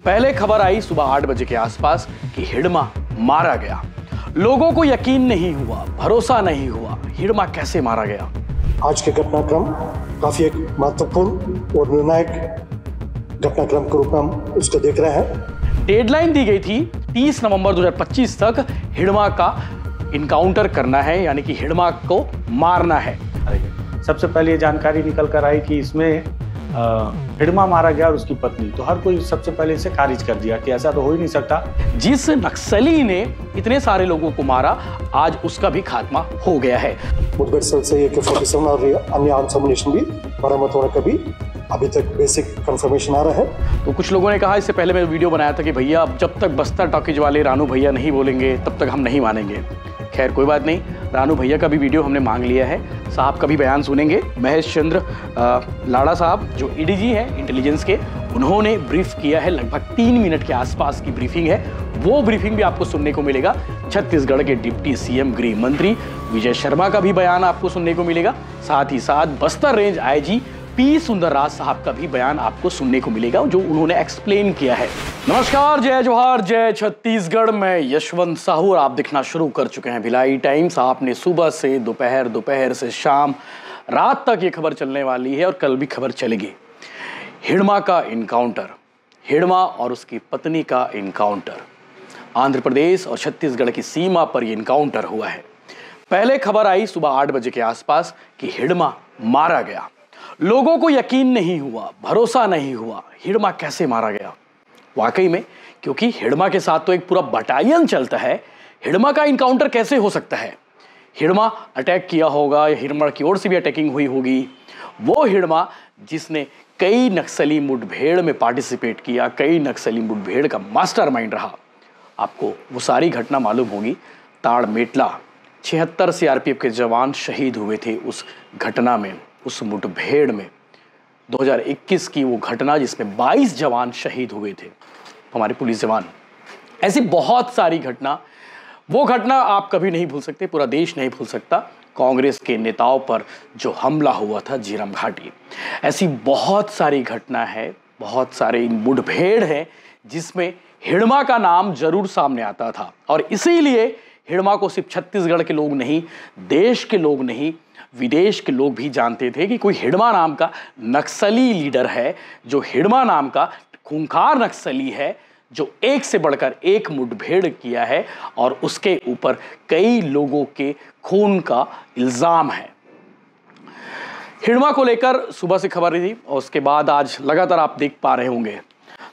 पहले खबर आई सुबह 8 बजे के आसपास कि हिडमा मारा गया। लोगों को यकीन नहीं हुआ, भरोसा नहीं हुआ, हिडमा कैसे मारा गया। आज के घटनाक्रम काफी एक महत्वपूर्ण और निर्णायक घटनाक्रम के रूप में हम उसको देख रहे हैं। डेडलाइन दी गई थी 30 नवंबर 2025 तक हिडमा का इनकाउंटर करना है, यानी कि हिडमा को मारना है। सबसे पहले ये जानकारी निकल कर आई कि इसमें हिडमा मारा गया और उसकी पत्नी, तो हर कोई सबसे पहले इसे खारिज कर दिया कि ऐसा तो हो ही नहीं सकता। जिस नक्सली ने इतने सारे लोगों को मारा, आज उसका भी खात्मा हो गया है। मुठभेड़ स्थल से AK-47 और अन्य आर्म्स एम्युनिशन भी बरामद होने का भी अभी तक बेसिक कंफर्मेशन आ रहा है। तो कुछ लोगों ने कहा, इससे पहले मैं वीडियो बनाया था कि भैया अब जब तक बस्तर टॉकीज वाले रानू भैया नहीं बोलेंगे तब तक हम नहीं मानेंगे। खैर कोई बात नहीं, रानू भैया का भी वीडियो हमने मांग लिया है, साहब का भी बयान सुनेंगे। महेश चंद्र लाड़ा साहब जो ADG हैं इंटेलिजेंस के, उन्होंने ब्रीफ किया है, लगभग 3 मिनट के आसपास की ब्रीफिंग है। वो ब्रीफिंग भी आपको सुनने को मिलेगा। छत्तीसगढ़ के डिप्टी CM गृह मंत्री विजय शर्मा का भी बयान आपको सुनने को मिलेगा। साथ ही साथ Bastar range IG P Sundarraj साहब का भी बयान आपको सुनने को मिलेगा, जो उन्होंने एक्सप्लेन किया है। नमस्कार, जय जोहार, जय छत्तीसगढ़। मैं यशवंत साहू और आप देखना शुरू कर चुके हैं भिलाई टाइम्स। आपने सुबह से दोपहर, दोपहर से शाम, रात तक ये खबर चलने वाली है और कल भी खबर चलेगी। हिडमा का इनकाउंटर, हिडमा और उसकी पत्नी का इनकाउंटर। आंध्र प्रदेश और छत्तीसगढ़ की सीमा पर यह इनकाउंटर हुआ है। पहले खबर आई सुबह 8 बजे के आसपास कि हिडमा मारा गया। लोगों को यकीन नहीं हुआ, भरोसा नहीं हुआ, हिडमा कैसे मारा गया। वाकई में, क्योंकि हिडमा के साथ तो एक पूरा बटालियन चलता है, हिडमा का इनकाउंटर कैसे हो सकता है। हिडमा अटैक किया होगा या हिडमा की ओर से भी अटैकिंग हुई होगी। वो हिडमा जिसने कई नक्सली मुठभेड़ में पार्टिसिपेट किया, कई नक्सली मुठभेड़ का मास्टरमाइंड रहा। आपको वो सारी घटना मालूम होगी। ताड़मेटला 76 CRPF के जवान शहीद हुए थे उस घटना में, उस मुठभेड़ में। 2021 की वो घटना जिसमें 22 जवान शहीद हुए थे, हमारे पुलिस जवान। ऐसी बहुत सारी घटना, वो घटना आप कभी नहीं भूल सकते, पूरा देश नहीं भूल सकता। कांग्रेस के नेताओं पर जो हमला हुआ था झीरम घाटी, ऐसी बहुत सारी घटना है, बहुत सारे मुठभेड़ हैं जिसमें हिडमा का नाम जरूर सामने आता था। और इसीलिए हिडमा को सिर्फ छत्तीसगढ़ के लोग नहीं, देश के लोग नहीं, विदेश के लोग भी जानते थे कि कोई हिडमा नाम का नक्सली लीडर है, जो हिडमा नाम का खूंखार नक्सली है, जो एक से बढ़कर एक मुठभेड़ किया है और उसके ऊपर कई लोगों के खून का इल्जाम है। हिडमा को लेकर सुबह से खबर रही थी और उसके बाद आज लगातार आप देख पा रहे होंगे।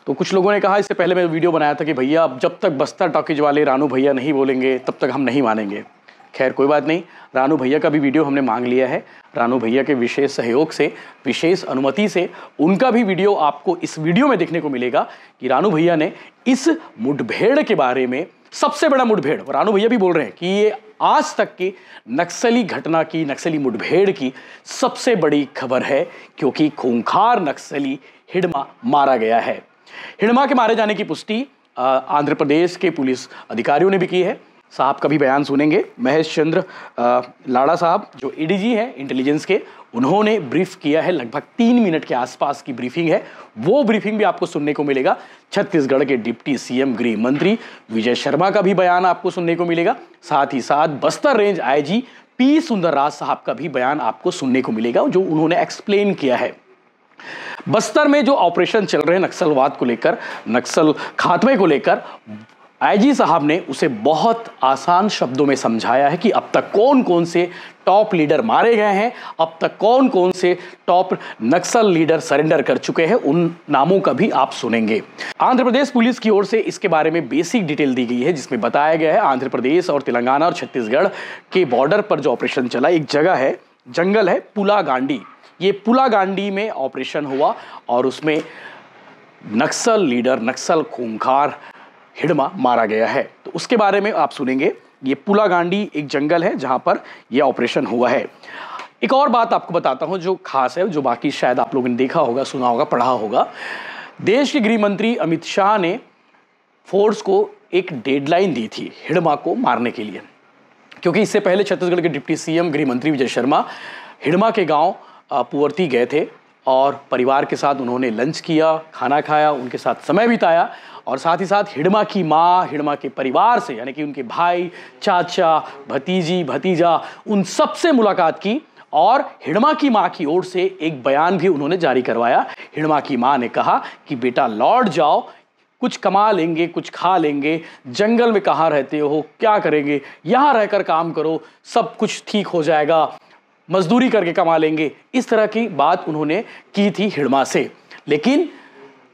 तो कुछ लोगों ने कहा, इससे पहले मैं वीडियो बनाया था कि भैया अब जब तक बस्तर टॉकीज वाले रानू भैया नहीं बोलेंगे तब तक हम नहीं मानेंगे। खैर कोई बात नहीं, रानू भैया का भी वीडियो हमने मांग लिया है। रानू भैया के विशेष सहयोग से, विशेष अनुमति से उनका भी वीडियो आपको इस वीडियो में देखने को मिलेगा कि रानू भैया ने इस मुठभेड़ के बारे में, सबसे बड़ा मुठभेड़, रानू भैया भी बोल रहे हैं कि ये आज तक की नक्सली घटना की, नक्सली मुठभेड़ की सबसे बड़ी खबर है, क्योंकि खूंखार नक्सली हिडमा मारा गया है। हिडमा के मारे जाने की पुष्टि आंध्र प्रदेश के पुलिस अधिकारियों ने भी की है। साहब का भी बयान सुनेंगे। महेश चंद्र लाड़ा साहब जो ADG हैं इंटेलिजेंस के, उन्होंने ब्रीफ किया है, लगभग 3 मिनट के आसपास की ब्रीफिंग है। वो ब्रीफिंग भी आपको सुनने को मिलेगा। छत्तीसगढ़ के डिप्टी CM गृह मंत्री विजय शर्मा का भी बयान आपको सुनने को मिलेगा। साथ ही साथ Bastar range IG P Sundarraj साहब का भी बयान आपको सुनने को मिलेगा, जो उन्होंने एक्सप्लेन किया है। बस्तर में जो ऑपरेशन चल रहे हैं नक्सलवाद को लेकर, नक्सल खात्मे को लेकर, IG साहब ने उसे बहुत आसान शब्दों में समझाया है कि अब तक कौन कौन से टॉप लीडर मारे गए हैं, अब तक कौन कौन से टॉप नक्सल लीडर सरेंडर कर चुके हैं, उन नामों का भी आप सुनेंगे। आंध्र प्रदेश पुलिस की ओर से इसके बारे में बेसिक डिटेल दी गई है, जिसमें बताया गया है आंध्र प्रदेश और तेलंगाना और छत्तीसगढ़ के बॉर्डर पर जो ऑपरेशन चला, एक जगह है, जंगल है पुलागांडी। ये पुलागांडी में ऑपरेशन हुआ और उसमें नक्सल लीडर, नक्सल खूंखार हिडमा मारा गया है। तो उसके बारे में आप सुनेंगे। ये पुलागांडी एक जंगल है जहां पर यह ऑपरेशन हुआ है। एक और बात आपको बताता हूं जो खास है, जो बाकी शायद आप लोगों ने देखा होगा, सुना होगा, पढ़ा होगा। देश के गृह मंत्री अमित शाह ने फोर्स को एक डेडलाइन दी थी हिडमा को मारने के लिए, क्योंकि इससे पहले छत्तीसगढ़ के डिप्टी CM गृह मंत्री विजय शर्मा हिडमा के गांव पुअर्ती गए थे और परिवार के साथ उन्होंने लंच किया, खाना खाया, उनके साथ समय बिताया और साथ ही साथ हिडमा की माँ, हिडमा के परिवार से यानी कि उनके भाई, चाचा, भतीजी, भतीजा, उन सब से मुलाकात की और हिडमा की माँ की ओर से एक बयान भी उन्होंने जारी करवाया। हिडमा की माँ ने कहा कि बेटा लौट जाओ, कुछ कमा लेंगे, कुछ खा लेंगे, जंगल में कहाँ रहते हो, क्या करेंगे, यहाँ रहकर काम करो, सब कुछ ठीक हो जाएगा, मजदूरी करके कमा लेंगे। इस तरह की बात उन्होंने की थी हिडमा से। लेकिन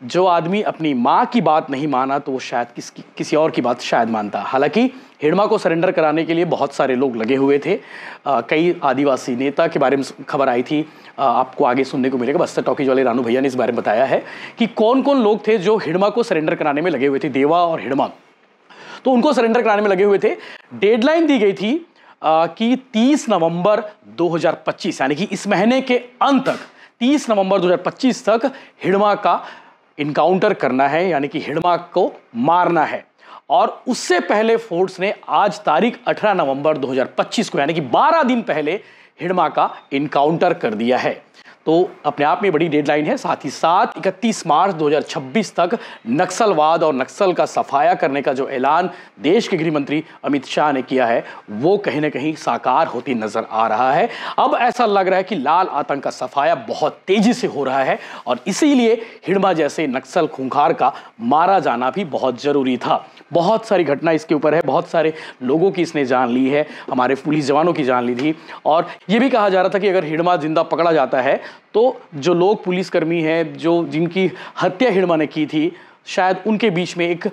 जो आदमी अपनी माँ की बात नहीं माना तो वो शायद किसी और की बात शायद मानता। हालांकि हिडमा को सरेंडर कराने के लिए बहुत सारे लोग लगे हुए थे। कई आदिवासी नेता के बारे में खबर आई थी, आपको आगे सुनने को मिलेगा। बस्तर टॉकीज वाले रानू भैया ने इस बारे में बताया है कि कौन कौन लोग थे जो हिडमा को सरेंडर कराने में लगे हुए थे। देवा और हिडमा तो उनको सरेंडर कराने में लगे हुए थे। डेडलाइन दी गई थी कि 30 नवंबर 2025 यानी कि इस महीने के अंत तक, 30 नवंबर 2025 तक हिडमा का इनकाउंटर करना है, यानी कि हिडमा को मारना है। और उससे पहले फोर्स ने आज तारीख 18 नवंबर 2025 को यानी कि 12 दिन पहले हिडमा का इनकाउंटर कर दिया है। तो अपने आप में बड़ी डेडलाइन है। साथ ही साथ 31 मार्च 2026 तक नक्सलवाद और नक्सल का सफाया करने का जो ऐलान देश के गृह मंत्री अमित शाह ने किया है वो कहीं ना कहीं साकार होती नजर आ रहा है। अब ऐसा लग रहा है कि लाल आतंक का सफाया बहुत तेजी से हो रहा है और इसीलिए हिडमा जैसे नक्सल खूंखार का मारा जाना भी बहुत जरूरी था। बहुत सारी घटना इसके ऊपर है, बहुत सारे लोगों की इसने जान ली है, हमारे पुलिस जवानों की जान ली थी। और ये भी कहा जा रहा था कि अगर हिडमा जिंदा पकड़ा जाता है तो जो लोग पुलिसकर्मी हैं जो जिनकी हत्या हिडमा ने की थी, शायद उनके बीच में एक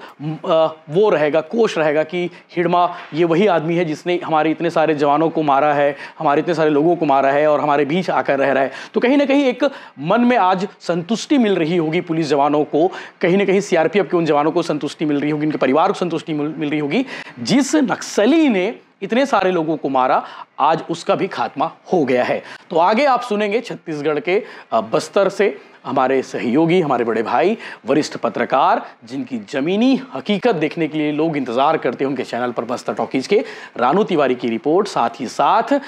वो रहेगा, कोश रहेगा कि हिडमा ये वही आदमी है जिसने हमारे इतने सारे जवानों को मारा है, हमारे इतने सारे लोगों को मारा है और हमारे बीच आकर रह रहा है। तो कहीं ना कहीं एक मन में आज संतुष्टि मिल रही होगी पुलिस जवानों को, कहीं ना कहीं सीआरपीएफ के उन जवानों को संतुष्टि मिल रही होगी, उनके परिवार को संतुष्टि मिल रही होगी। जिस नक्सली ने इतने सारे लोगों को मारा, आज उसका भी खात्मा हो गया है। तो आगे आप सुनेंगे छत्तीसगढ़ के बस्तर से हमारे सहयोगी, हमारे बड़े भाई, वरिष्ठ पत्रकार, जिनकी जमीनी हकीकत देखने के लिए लोग इंतजार करते हैं उनके चैनल पर बस्तर टॉकीज के, रानू तिवारी की रिपोर्ट। साथ ही साथ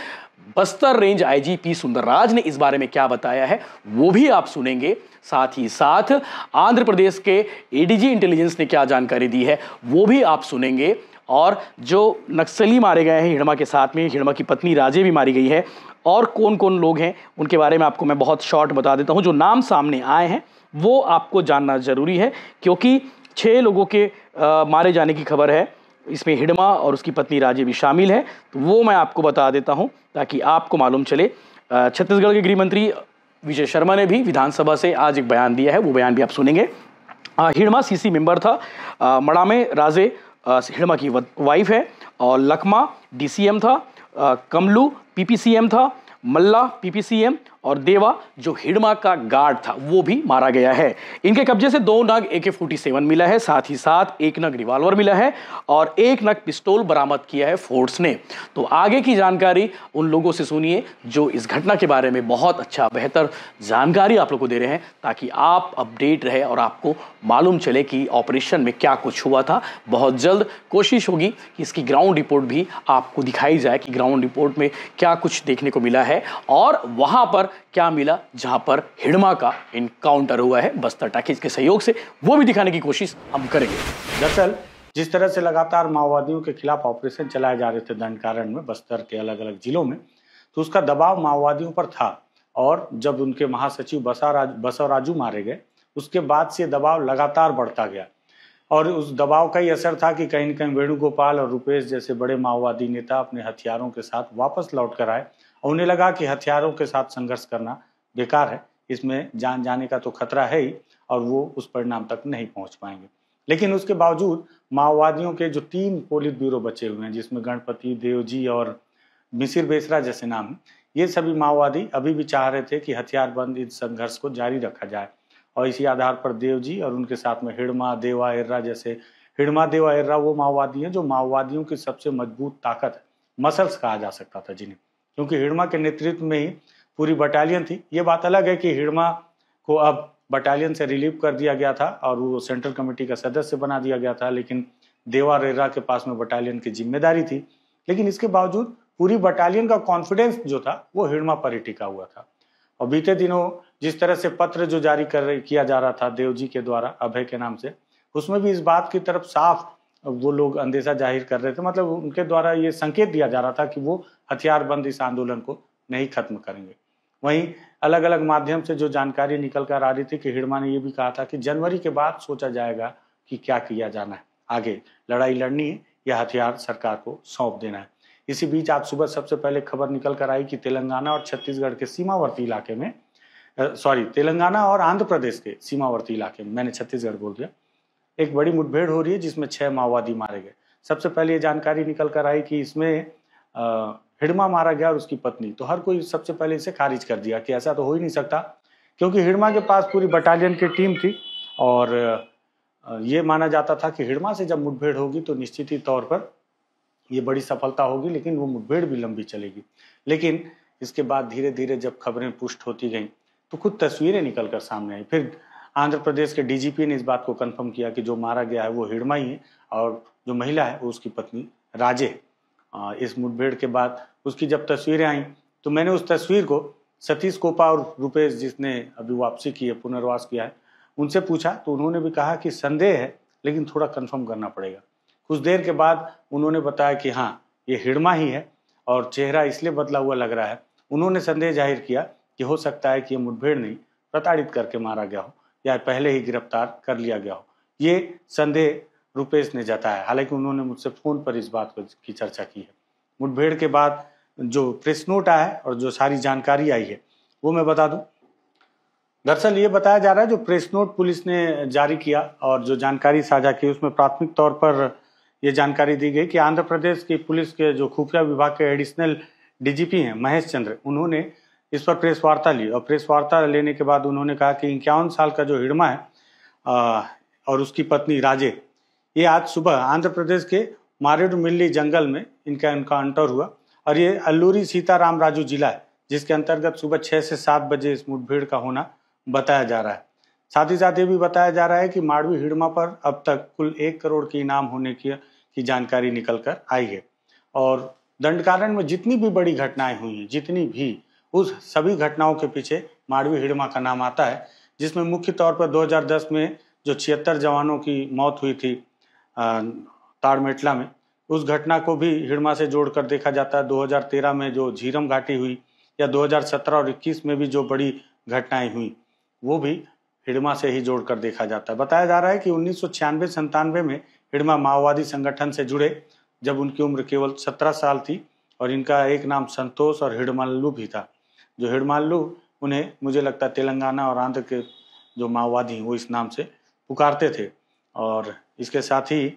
बस्तर रेंज आईजी सुंदरराज ने इस बारे में क्या बताया है वो भी आप सुनेंगे। साथ ही साथ आंध्र प्रदेश के एडीजी इंटेलिजेंस ने क्या जानकारी दी है वो भी आप सुनेंगे। और जो नक्सली मारे गए हैं हिडमा के साथ में, हिडमा की पत्नी राजे भी मारी गई है, और कौन कौन लोग हैं उनके बारे में आपको मैं बहुत शॉर्ट बता देता हूं। जो नाम सामने आए हैं वो आपको जानना जरूरी है क्योंकि 6 लोगों के मारे जाने की खबर है, इसमें हिडमा और उसकी पत्नी राजे भी शामिल है। तो वो मैं आपको बता देता हूं ताकि आपको मालूम चले। छत्तीसगढ़ के गृह मंत्री विजय शर्मा ने भी विधानसभा से आज एक बयान दिया है, वो बयान भी आप सुनेंगे। हिडमा सीसी मेंबर था, मड़ामे राजे हिडमा की वाइफ है, और लखमा डीसीएम था, कमलू पीपीसीएम था, मल्ला पीपीसीएम, और देवा जो हिडमा का गार्ड था वो भी मारा गया है। इनके कब्जे से 2 नग AK-47 मिला है, साथ ही साथ 1 नग रिवॉल्वर मिला है और 1 नग पिस्तौल बरामद किया है फोर्स ने। तो आगे की जानकारी उन लोगों से सुनिए जो इस घटना के बारे में बहुत अच्छा बेहतर जानकारी आप लोगों को दे रहे हैं ताकि आप अपडेट रहे और आपको मालूम चले कि ऑपरेशन में क्या कुछ हुआ था। बहुत जल्द कोशिश होगी कि इसकी ग्राउंड रिपोर्ट भी आपको दिखाई जाए कि ग्राउंड रिपोर्ट में क्या कुछ देखने को मिला है और वहां पर क्या मिला जहां पर हिडमा का इनकाउंटर हुआ है बस्तर टॉकीज के सहयोग से, वो भी दिखाने की कोशिश हम करेंगे। दरअसल जिस तरह से लगातार माओवादियों के खिलाफ ऑपरेशन चलाए जा रहे थे दंडकारण्य में, बस्तर के अलग अलग जिलों में, तो उसका दबाव माओवादियों पर था। और जब उनके महासचिव बसवराजू मारे गए उसके बाद से दबाव लगातार बढ़ता गया और उस दबाव का ही असर था कि कहीं न कहीं वेणुगोपाल और रुपेश जैसे बड़े माओवादी नेता अपने हथियारों के साथ वापस लौट कर आए। उन्हें लगा कि हथियारों के साथ संघर्ष करना बेकार है, इसमें जान जाने का तो खतरा है ही और वो उस परिणाम तक नहीं पहुंच पाएंगे। लेकिन उसके बावजूद माओवादियों के जो 3 पोलित ब्यूरो बचे हुए हैं जिसमें गणपति देवजी और मिसिर बेसरा जैसे नाम हैं, ये सभी माओवादी अभी भी चाह रहे थे कि हथियारबंद इस संघर्ष को जारी रखा जाए और इसी आधार पर देवजी और उनके साथ में हिडमा देवा एर्रा जैसे, हिडमा देवा एर्रा वो माओवादी हैं जो माओवादियों की सबसे मजबूत ताकत है, मसल्स कहा जा सकता था जिन्हें, क्योंकि हिडमा के नेतृत्व में ही पूरी बटालियन थी। ये बात अलग है कि हिडमा को अब बटालियन से रिलीव कर दिया गया था और वो सेंट्रल कमेटी का सदस्य बना दिया गया था, लेकिन देवा रेरा के पास में बटालियन की जिम्मेदारी थी। लेकिन इसके बावजूद पूरी बटालियन का कॉन्फिडेंस जो था वो हिडमा पर ही टिका हुआ था। और बीते दिनों जिस तरह से पत्र जो जारी किया जा रहा था देव जी के द्वारा अभय के नाम से, उसमें भी इस बात की तरफ साफ वो लोग अंदेशा जाहिर कर रहे थे, मतलब उनके द्वारा ये संकेत दिया जा रहा था कि वो हथियारबंद इस आंदोलन को नहीं खत्म करेंगे। वहीं अलग अलग माध्यम से जो जानकारी निकल कर आ रही थी कि हिडमा ने यह भी कहा था कि जनवरी के बाद सोचा जाएगा कि क्या किया जाना है, आगे लड़ाई लड़नी है या हथियार सरकार को सौंप देना है। इसी बीच आज सुबह सबसे पहले खबर निकल कर आई कि तेलंगाना और छत्तीसगढ़ के सीमावर्ती इलाके में तेलंगाना और आंध्र प्रदेश के सीमावर्ती इलाके में, मैंने छत्तीसगढ़ बोल दिया, एक बड़ी मुठभेड़ हो रही है जिसमें 6 माओवादी मारे गए। सबसे पहले ये जानकारी निकल कर आई कि इसमें हिडमा मारा गया और उसकी पत्नी। तो हर कोई सबसे पहले इसे खारिज कर दिया कि ऐसा तो हो ही नहीं सकता, क्योंकि हिडमा के पास पूरी बटालियन की टीम थी और ये माना जाता था कि हिडमा से जब मुठभेड़ होगी तो निश्चित ही तौर पर ये बड़ी सफलता होगी, लेकिन वो मुठभेड़ भी लंबी चलेगी। लेकिन इसके बाद धीरे धीरे जब खबरें पुष्ट होती गईं तो कुछ तस्वीरें निकल कर सामने आई। फिर आंध्र प्रदेश के डीजीपी ने इस बात को कंफर्म किया कि जो मारा गया है वो हिडमा ही है और जो महिला है वो उसकी पत्नी राजे। इस मुठभेड़ के बाद उसकी जब तस्वीरें आई तो मैंने उस तस्वीर को सतीश कोपा और रुपेश, जिसने अभी वापसी की है, पुनर्वास किया है, उनसे पूछा तो उन्होंने भी कहा कि संदेह है लेकिन थोड़ा कंफर्म करना पड़ेगा। कुछ देर के बाद उन्होंने बताया कि हाँ ये हिडमा ही है और चेहरा इसलिए बदला हुआ लग रहा है। उन्होंने संदेह जाहिर किया कि हो सकता है कि ये मुठभेड़ नहीं, प्रताड़ित करके मारा गया हो या पहले ही गिरफ्तार कर लिया गया हो। ये संदेह रुपेश ने जताया, हालांकि उन्होंने मुझसे फोन पर इस बात की चर्चा की है। मुठभेड़ के बाद जो प्रेस नोट आया है और जो सारी जानकारी आई है वो मैं बता दूं। दरअसल ये बताया जा रहा है जो प्रेस नोट पुलिस ने जारी किया और जो जानकारी साझा की उसमें प्राथमिक तौर पर यह जानकारी दी गई कि आंध्र प्रदेश की पुलिस के जो खुफिया विभाग के एडिशनल डीजीपी हैं महेश चंद्र, उन्होंने इस पर प्रेस वार्ता ली और प्रेस वार्ता लेने के बाद उन्होंने कहा कि 51 साल का जो हिडमा है और उसकी पत्नी राजे, ये आज सुबह आंध्र प्रदेश के मारेडुमिल्ली जंगल में इनका एनकाउंटर हुआ और ये अल्लूरी सीताराम राजू जिला है जिसके अंतर्गत सुबह 6 से 7 बजे इस मुठभेड़ का होना बताया जा रहा है। साथ ही साथ ये भी बताया जा रहा है कि माड़वी हिडमा पर अब तक कुल 1 करोड़ के इनाम होने की जानकारी निकल कर आई है और दंडकारण्य में जितनी भी बड़ी घटनाएं हुई हैं, जितनी भी, उस सभी घटनाओं के पीछे माड़वी हिडमा का नाम आता है, जिसमें मुख्य तौर पर 2010 में जो 76 जवानों की मौत हुई थी ताड़मेटला में, उस घटना को भी हिडमा से जोड़कर देखा जाता है। 2013 में जो झीरम घाटी हुई या 2017 और 21 में भी जो बड़ी घटनाएं हुई वो भी हिडमा से ही जोड़कर देखा जाता है। बताया जा रहा है कि 1996-97 में हिडमा माओवादी संगठन से जुड़े जब उनकी उम्र केवल 17 साल थी और इनका एक नाम संतोष और हिडमल्लू भी था। जो हिडमल्लू, उन्हें मुझे लगता है तेलंगाना और आंध्र के जो माओवादी वो इस नाम से पुकारते थे और इसके साथ ही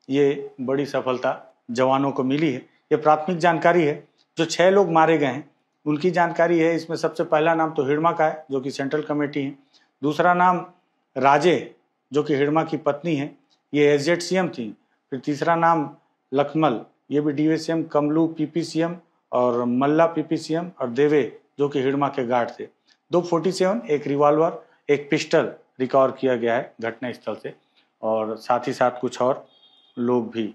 ये बड़ी सफलता जवानों को मिली है। ये प्राथमिक जानकारी है। जो 6 लोग मारे गए हैं उनकी जानकारी है। इसमें सबसे पहला नाम तो हिडमा का है जो कि सेंट्रल कमेटी है, दूसरा नाम राजे जो कि हिडमा की पत्नी है, ये एसजेडसीएम थी, फिर तीसरा नाम लखमल, ये भी डीवीसीएम, कमलू पीपीसीएम और मल्ला पीपीसीएम और देवे जो कि हिडमा के गार्ड थे। 247, एक रिवॉल्वर, एक पिस्टल रिकवर किया गया है घटनास्थल से और साथ ही साथ कुछ और लोग भी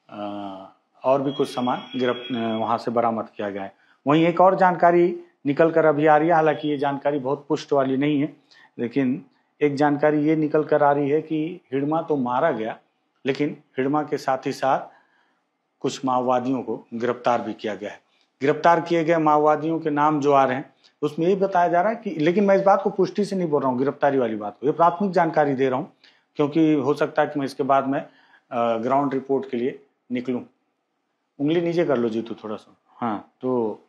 और भी कुछ सामान वहां से बरामद किया गया है। वहीं एक और जानकारी निकल कर अभी आ रही है, हालांकि ये जानकारी बहुत पुष्ट वाली नहीं है, लेकिन एक जानकारी ये निकल कर आ रही है कि हिडमा तो मारा गया लेकिन हिडमा के साथ ही साथ कुछ माओवादियों को गिरफ्तार भी किया गया है। गिरफ्तार किए गए माओवादियों के नाम जो आ रहे हैं उसमें यही बताया जा रहा है कि, लेकिन मैं इस बात को पुष्टि से नहीं बोल रहा हूँ, गिरफ्तारी वाली बात को, ये प्राथमिक जानकारी दे रहा हूँ क्योंकि हो सकता है कि मैं इसके बाद में ग्राउंड रिपोर्ट के लिए निकलूं। उंगली नीचे कर लो जीतू थोड़ा सा, हाँ, तो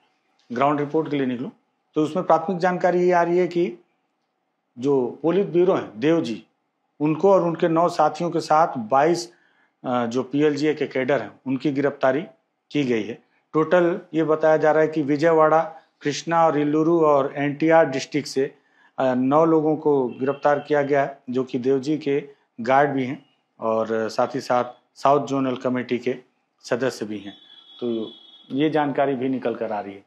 ग्राउंड रिपोर्ट के लिए निकलूं तो उसमें प्राथमिक जानकारी ये आ रही है कि जो पोलित ब्यूरो हैं देव जी, उनको और उनके 9 साथियों के साथ 22 जो पीएलजीए के कैडर हैं उनकी गिरफ्तारी की गई है। टोटल ये बताया जा रहा है कि विजयवाड़ा, कृष्णा और इल्लूरू और एनटीआर डिस्ट्रिक्ट से 9 लोगों को गिरफ्तार किया गया है जो कि देवजी के गार्ड भी हैं और साथ ही साथ साउथ जोनल कमेटी के सदस्य भी हैं। तो ये जानकारी भी निकल कर आ रही है।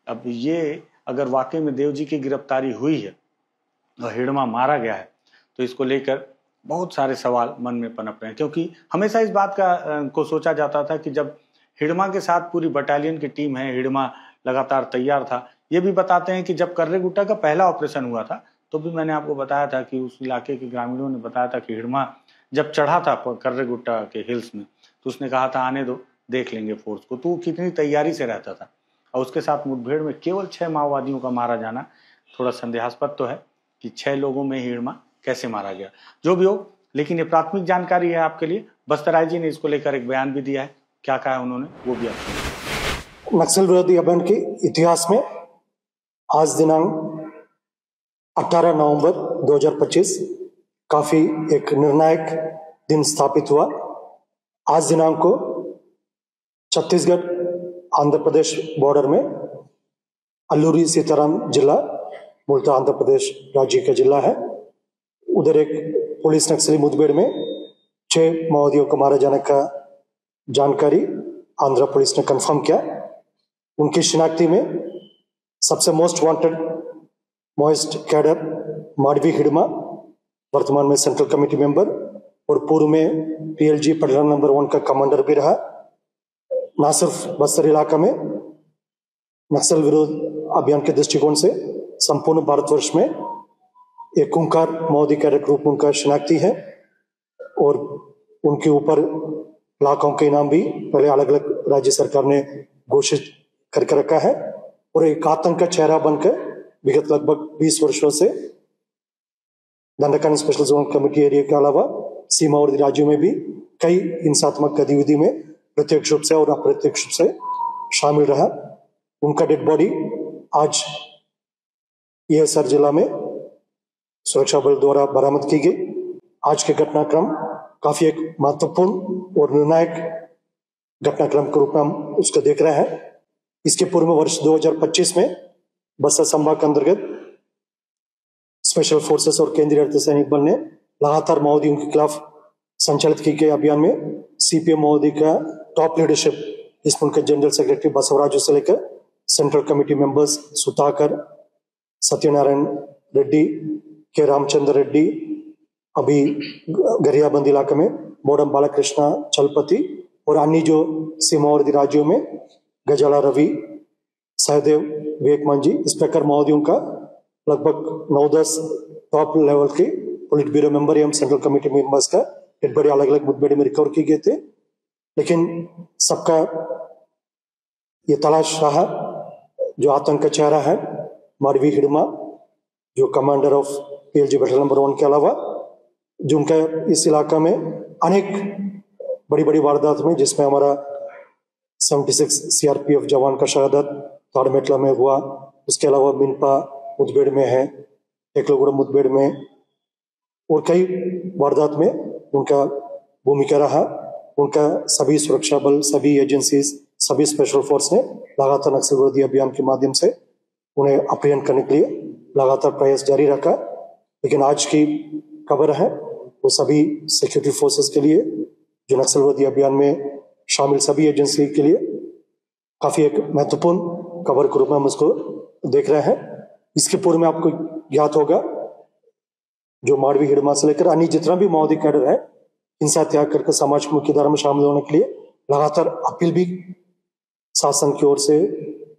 अब ये अगर वाकई में देवजी की गिरफ्तारी हुई है और हिडमा मारा गया है तो इसको लेकर बहुत सारे सवाल मन में पनप रहे हैं, क्योंकि हमेशा इस बात को सोचा जाता था कि जब हिडमा के साथ पूरी बटालियन की टीम है, हिडमा लगातार तैयार था ये भी बताते हैं कि जब कर्रे गुट्टा का पहला ऑपरेशन हुआ था तो भी मैंने आपको बताया था कि उस इलाके के ग्रामीणों ने बताया था कि हिड़मा जब चढ़ा था कर्रे गुट्टा के हिल्स में तो उसने कहा था आने दो, देख लेंगे फोर्स को। तो कितनी तैयारी से रहता था। और उसके साथ मुठभेड़ में केवल 6 माओवादियों का मारा जाना थोड़ा संदेहास्पद तो है कि 6 लोगों में हिड़मा कैसे मारा गया। जो भी हो, लेकिन ये प्राथमिक जानकारी है आपके लिए। बस्तर आईजी ने इसको लेकर एक बयान भी दिया है। क्या कहा है उन्होंने वो भी आपको। नक्सल विरोधी अभियान के इतिहास में आज दिनांक 18 नवंबर 2025 काफी एक निर्णायक दिन स्थापित हुआ। आज दिनांक को छत्तीसगढ़ आंध्र प्रदेश बॉर्डर में अल्लूरी सीताराम जिला, मूलतः आंध्र प्रदेश राज्य का जिला है, उधर एक पुलिस नक्सली मुठभेड़ में 6 माओवादियों को मारे जाने का जानकारी आंध्र पुलिस ने कंफर्म किया। उनकी शिनाख्ती में सबसे most wanted most cadre Madvi Hidma, वर्तमान में सेंट्रल कमेटी मेंबर और पूर्व में पीएलजी पटना नंबर 1 का कमांडर भी रहा। न सिर्फ बस्तर इलाका में नक्सल विरोध अभियान के दृष्टिकोण से संपूर्ण भारतवर्ष में एक खूंखार माओवादी कैडर के रूप में उनका शिनाख्ती है और उनके ऊपर लाखों के इनाम भी पहले अलग अलग राज्य सरकार ने घोषित करके रखा है और एक आतंक का चेहरा बनकर विगत लगभग 20 वर्षों से दंडकांड स्पेशल जोन कमेटी एरिया के अलावा सीमावर्ती राज्यों में भी कई हिंसात्मक गतिविधि में प्रत्यक्ष रूप से और अप्रत्यक्ष रूप से शामिल रहा। उनका डेड बॉडी आज ESR जिला में सुरक्षा बल द्वारा बरामद की गई। आज के घटनाक्रम काफी एक महत्वपूर्ण और निर्णायक घटनाक्रम के रूप में हम उसको देख रहे हैं। इसके पूर्व वर्ष 2025 में बस्तर संभाग के अंतर्गत स्पेशल फोर्सेस और केंद्रीय अर्धसैनिक बल ने लगातार माओवादियों के खिलाफ संचालित किए गए अभियान में सीपीएम माओवादी का टॉप लीडरशिप, इसमें उनके जनरल सेक्रेटरी बसवराजू से लेकर central committee members Sudhakar, Satyanarayan Reddy, के रामचंद्र रेड्डी, अभी गरियाबंद इलाके में मोडम बालकृष्णा चलपति और अन्य जो सीमावर्ती राज्यों में गजाला रवि, सहदेव, विवेकमान जी, इस प्रकार माओवादियों का लगभग 9-10 टॉप लेवल के पुलिट ब्यूरो मेंबर एवं सेंट्रल कमेटी मेंबर्स का एक बड़े अलग अलग मुठभेड़ में रिकवर किए गए थे। लेकिन सबका ये तलाश रहा जो आतंक का चेहरा है माडवी हिड़मा, जो commander of PLG battalion number 1 के अलावा जो उनका इस इलाका में अनेक बड़ी बड़ी वारदात में, जिसमें हमारा 76 सीआरपीएफ जवान का शहादत ताड़मेटला में हुआ, उसके अलावा मिनपा मुठभेड़ में है, टेकलोगुड़ा मुठभेड़ में और कई वारदात में उनका भूमिका रहा। उनका सभी सुरक्षा बल, सभी एजेंसीज, सभी स्पेशल फोर्स ने लगातार नक्सल विरोधी अभियान के माध्यम से उन्हें अप्रियन करने के लिए लगातार प्रयास जारी रखा। लेकिन आज की खबर है वो सभी सिक्योरिटी फोर्सेस के लिए, जो नक्सल विरोधी अभियान में शामिल सभी एजेंसी के लिए काफी एक महत्वपूर्ण खबर के रूप में हम इसको देख रहे हैं। इसके पूर्व में आपको याद होगा जो माडवी हिड़मा से लेकर अन्य जितना भी माओवादी कैडर है, हिंसा त्याग करके समाज की मुख्य धारा में शामिल होने के लिए लगातार अपील भी शासन की ओर से,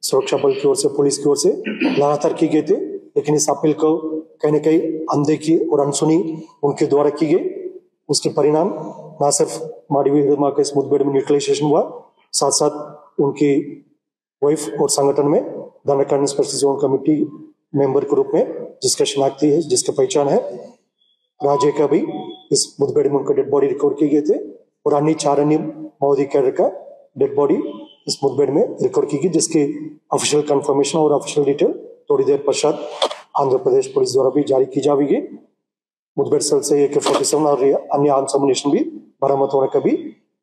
सुरक्षा बल की ओर से, पुलिस की ओर से लगातार की गई थी। लेकिन इस अपील को कहीं न कहीं अनदेखी और अनसुनी उनके द्वारा की गई। उसके परिणाम न सिर्फ माडवी हिड़मा के इस मुठभेड़ में न्यूट्रलाइजेशन हुआ, साथ साथ उनकी वाइफ और संगठन में दंडकांड स्पेशल जोन कमेटी मेंबर के रूप में जिसका शिनाख्ती है, जिसका पहचान है, राजे का भी इस मुठभेड़ में उनका डेड बॉडी रिकवर किए गए थे और अन्य 4 अन्य माओवादी कैडर का डेड बॉडी इस मुठभेड़ में रिकवर की गई, जिसकी ऑफिशियल कंफर्मेशन और ऑफिशियल डिटेल थोड़ी देर पश्चात आंध्र प्रदेश पुलिस द्वारा भी जारी की जाएगी। मुठभेड़ स्थल से AK-47 और अन्य आर्म्स एमुनिशन भी बरामद होने का भी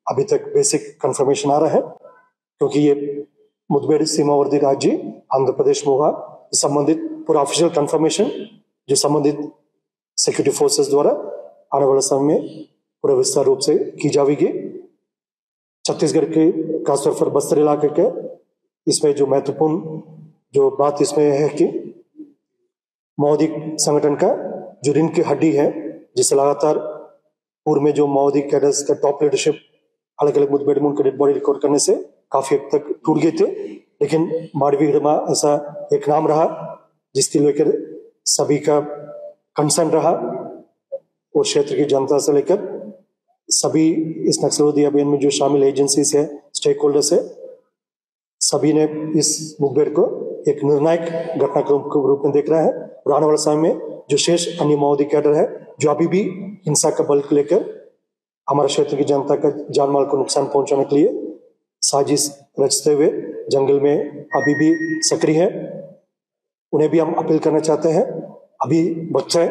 अभी तक बेसिक कंफर्मेशन आ रहा है, क्योंकि ये मुठभेड़ सीमावर्ती राज्य आंध्र प्रदेश में हुआ। संबंधित पूरा ऑफिशियल कंफर्मेशन जो संबंधित सिक्योरिटी फोर्सेस द्वारा आने वाले समय में पूरे विस्तार रूप से की जाएगी। छत्तीसगढ़ के खासतौर पर बस्तर इलाके के इसमें जो महत्वपूर्ण जो बात इसमें है कि माओवादी संगठन का जो रीढ़ की हड्डी है, जिसे लगातार पूर्व में जो माओवादी कैडर्स का टॉप लीडरशिप अलग अलग मुठभेड़ में उनके डेड बॉडी रिकवर करने से काफी हद तक टूट गए थे। लेकिन माडवी हिडमा ऐसा एक नाम रहा जिसकी लेकर सभी का कंसर्न रहा और क्षेत्र की जनता से लेकर सभी इस नक्सलवादी अभियान में जो शामिल एजेंसीज है, स्टेक होल्डर्स है, सभी ने इस मुखबिर को एक निर्णायक घटनाक्रम के रूप में देख रहा है। और आने वाले समय में जो शेष अन्य माओवादी कैडर है जो अभी भी हिंसा का बल लेकर हमारे क्षेत्र की जनता का जान माल को नुकसान पहुंचाने के लिए साजिश रचते हुए जंगल में अभी भी सक्रिय है, उन्हें भी हम अपील करना चाहते हैं, अभी बच्चे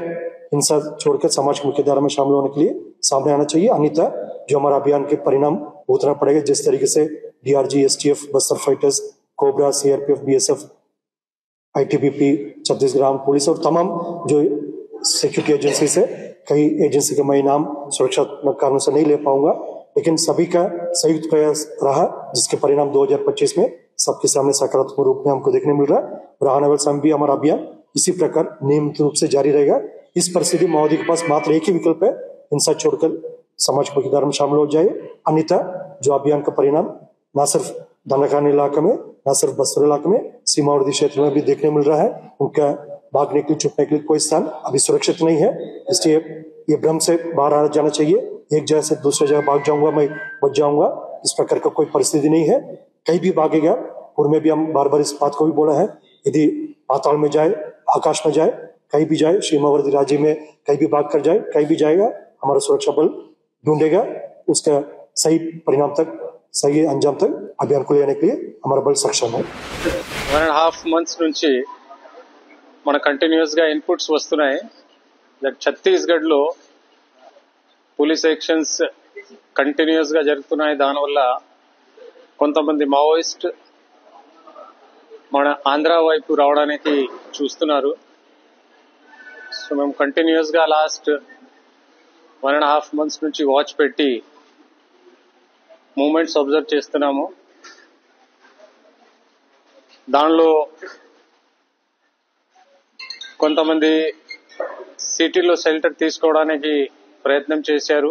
हिंसा छोड़कर समाज की मुख्यधारा में शामिल होने के लिए सामने आना चाहिए, अन्यथा जो हमारा अभियान के परिणाम भुगतना पड़ेगा। जिस तरीके से DRG, STF, Bastar fighters, cobra, CRPF, BSF, ITBP, Chhattisgarh arm police और तमाम जो सिक्योरिटी एजेंसी से कई एजेंसी के मैं नाम सुरक्षात्मक कारणों से नहीं ले पाऊंगा, लेकिन सभी का संयुक्त प्रयास रहा जिसके परिणाम 2025 में सबके सामने सकारात्मक रूप में हमको देखने मिल रहा है। और आने वाले समय भी हमारा अभियान इसी प्रकार नियमित रूप से जारी रहेगा। इस परिस्थिति माओवादी के पास मात्र एक ही विकल्प है, हिंसा छोड़कर समाज की मुख्यधारा में शामिल हो जाए, अन्यथा जो अभियान का परिणाम न सिर्फ दंडाकांड इलाके में, न सिर्फ बस्तर इलाके में, सीमावर्ती क्षेत्र में भी देखने मिल रहा है। उनका भागने के लिए, छुपने के लिए कोई स्थान अभी सुरक्षित नहीं है, इसलिए ये भ्रम से बाहर आ जाना चाहिए। एक जगह से दूसरी जगह भाग जाऊंगा, मैं बच जाऊंगा, इस प्रकार का कोई परिस्थिति नहीं है। कहीं भी भागेगा, पूर्व में भी हम बार बार इस बात को भी बोला है, यदि पाताल में जाए, आकाश में जाए, कहीं भी जाए, सीमावर्ती राज्य में कहीं भी भाग कर जाए, कहीं भी जाएगा, हमारा सुरक्षा बल ढूंढेगा, उसका सही परिणाम तक, सही अंजाम तक अभियान को लेने के लिए हमारा बल सक्षम है। 1.5 months నుంచి మన కంటిన్యూస్ గా ఇన్పుట్స్ వస్తున్నాయి. ఛత్తీస్గఢ్ లో పోలీస్ యాక్షన్స్ కంటిన్యూస్ గా జరుగుతున్నాయి. దానివల్ల కొంతమంది మావోయిస్ట్ మన ఆంధ్ర వైపు రావడానికి చూస్తున్నారు. సో మేము కంటిన్యూస్ గా లాస్ట్ 1.5 months నుంచి వాచ్ పెట్టి మూమెంట్స్ అబ్జర్వ్ చేస్తున్నాము. దానిలో కొంతమంది సిటీలో షెల్టర్ తీసుకోవడానికి ప్రయత్నం చేశారు,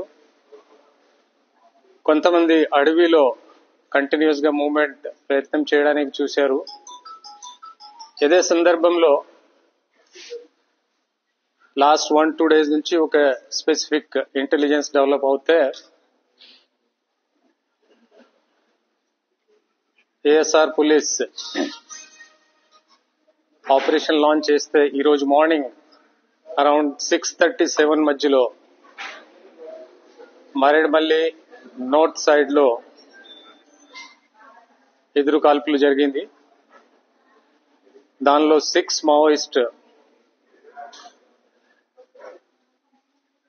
కొంతమంది అడవిలో కంటిన్యూస్ గా మూవ్మెంట్ ప్రయత్నం చేయడానికి చూశారు. ఇదే సందర్భంలో లాస్ట్ 1-2 days నుంచి ఒక స్పెసిఫిక్ ఇంటెలిజెన్స్ డెవలప్ అవుతే ఏఎస్ఆర్ పోలీస్ ఆపరేషన్ లాంచ్ చేస్తే ఈరోజు మార్నింగ్ అరౌండ్ 6:37 మధ్యలో మరేడ్మల్లి నార్త్ సైడ్ లో ఎదురు కాల్పులు జరిగింది. దానిలో 6 మావోయిస్ట్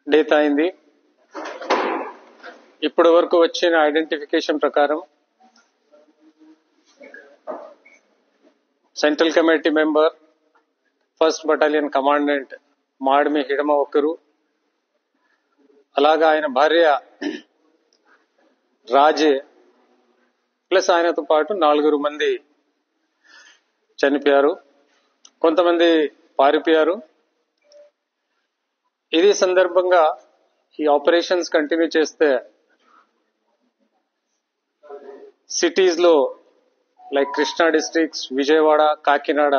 డెత్ అయింది. ఇప్పటి వరకు వచ్చిన ఐడెంటిఫికేషన్ ప్రకారం central committee member, 1st battalion commandant Madami Hidma ఒకరు, అలాగా ఆయన భార్య రాజే ప్లస్ ఆయనతో పాటు 4 మంది చనిపోయారు, కొంతమంది పారిపోయారు. ఇది సందర్భంగా ఈ ఆపరేషన్స్ కంటిన్యూ చేస్తే సిటీస్ లో లైక్ కృష్ణా డిస్ట్రిక్ట్స్, విజయవాడ, కాకినాడ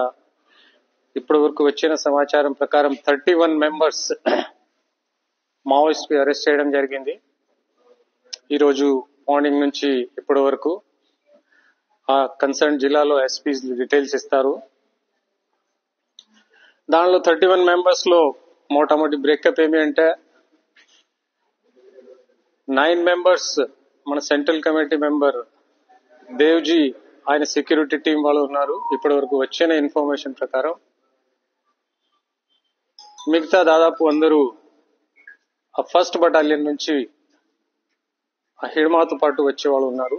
ఇప్పటి వరకు వచ్చిన సమాచారం ప్రకారం 31 members మావోయిస్ట్ కి అరెస్ట్ చేయడం జరిగింది. ఈరోజు మార్నింగ్ నుంచి ఇప్పటి వరకు ఆ కన్సర్న్ జిల్లాలో ఎస్పీస్ డీటెయిల్స్ ఇస్తారు. దానిలో 31 members లో మోటామోటి బ్రేకప్ ఏమి అంటే 9 members మన సెంట్రల్ కమిటీ మెంబర్ దేవ్జీ, ఆయన సెక్యూరిటీ టీం వాళ్ళు ఉన్నారు. ఇప్పటి వరకు వచ్చిన ఇన్ఫర్మేషన్ ప్రకారం మిగతా దాదాపు అందరూ ఆ 1st బటాలియన్ నుంచి ఆ హిడ్మాతో పాటు వచ్చే వాళ్ళు ఉన్నారు.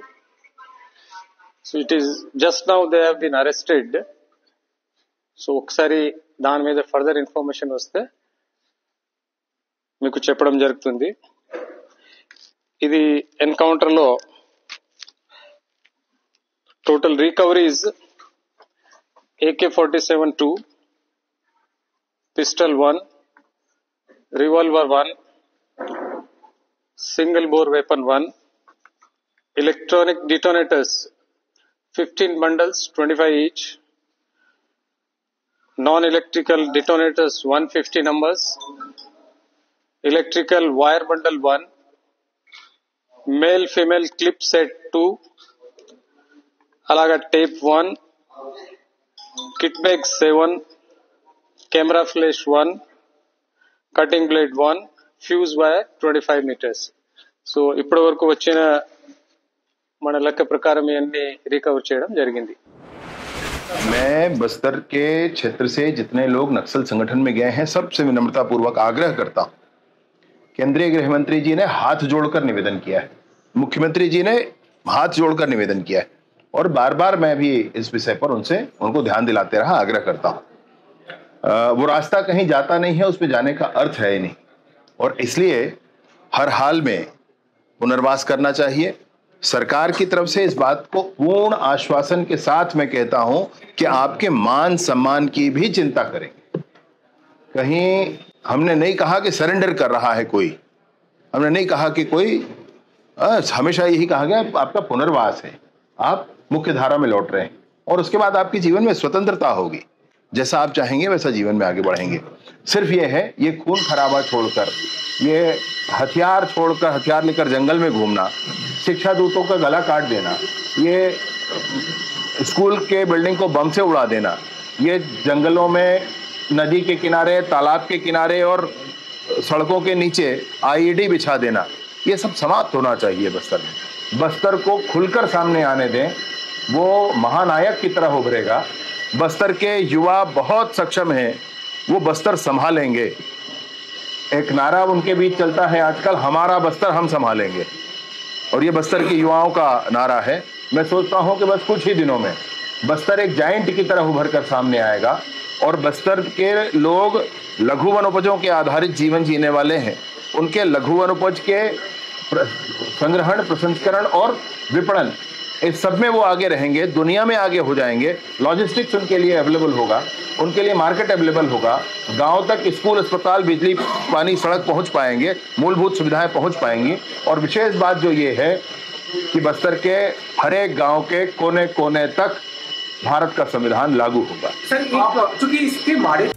So it is just now they have been arrested. So ఒకసారి దాని మీద ఫర్దర్ ఇన్ఫర్మేషన్ వస్తే మీకు చెప్పడం జరుగుతుంది. ఇది ఎన్కౌంటర్ లో total recoveries AK-47 2, pistol 1, revolver 1, single bore weapon 1, electronic detonators 15 bundles, 25 each. Non-electrical detonators, 150 numbers. Electrical wire bundle 1. Male-female clip set 2. Alaga tape 1. Kit bag 7. Camera flash 1. Cutting blade 1. Fuse wire 25 meters. So ఇప్పటి వరకు వచ్చిన మన లెక్క ప్రకారం ఇవన్నీ recover చేయడం జరిగింది. मैं बस्तर के क्षेत्र से जितने लोग नक्सल संगठन में गए हैं सबसे विनम्रता पूर्वक आग्रह करता हूं, केंद्रीय गृह मंत्री जी ने हाथ जोड़कर निवेदन किया है, मुख्यमंत्री जी ने हाथ जोड़कर निवेदन किया है और बार बार मैं भी इस विषय पर उनको ध्यान दिलाते रहा, आग्रह करता हूं। वो रास्ता कहीं जाता नहीं है, उस पर जाने का अर्थ है ही नहीं और इसलिए हर हाल में पुनर्वास करना चाहिए। सरकार की तरफ से इस बात को पूर्ण आश्वासन के साथ मैं कहता हूं कि आपके मान सम्मान की भी चिंता करेंगे। कहीं हमने नहीं कहा कि सरेंडर कर रहा है कोई, हमने नहीं कहा कि कोई, हमेशा यही कहा गया आपका पुनर्वास है, आप मुख्य धारा में लौट रहे हैं और उसके बाद आपके जीवन में स्वतंत्रता होगी, जैसा आप चाहेंगे वैसा जीवन में आगे बढ़ेंगे। सिर्फ ये है, ये खून खराबा छोड़कर, ये हथियार छोड़कर, हथियार लेकर जंगल में घूमना, शिक्षा दूतों का गला काट देना, ये स्कूल के बिल्डिंग को बम से उड़ा देना, ये जंगलों में, नदी के किनारे, तालाब के किनारे और सड़कों के नीचे आईईडी बिछा देना, ये सब समाप्त होना चाहिए। बस्तर को खुलकर सामने आने दें, वो महानायक की तरह उभरेगा। बस्तर के युवा बहुत सक्षम हैं, वो बस्तर संभालेंगे। एक नारा उनके बीच चलता है आजकल, हमारा बस्तर हम संभालेंगे, और ये बस्तर के युवाओं का नारा है। मैं सोचता हूं कि बस कुछ ही दिनों में बस्तर एक जायंट की तरह उभर कर सामने आएगा और बस्तर के लोग लघु वनोपजों के आधारित जीवन जीने वाले हैं। उनके लघु वनोपज के संग्रहण, प्रसंस्करण और विपणन, इस सब में वो आगे रहेंगे, दुनिया में आगे हो जाएंगे। लॉजिस्टिक्स उनके लिए अवेलेबल होगा, उनके लिए मार्केट अवेलेबल होगा, गांव तक स्कूल, अस्पताल, बिजली, पानी, सड़क पहुंच पाएंगे, मूलभूत सुविधाएं पहुंच पाएंगी। और विशेष बात जो ये है कि बस्तर के हर एक गांव के कोने कोने तक भारत का संविधान लागू होगा। सर, चूंकि इसके मारे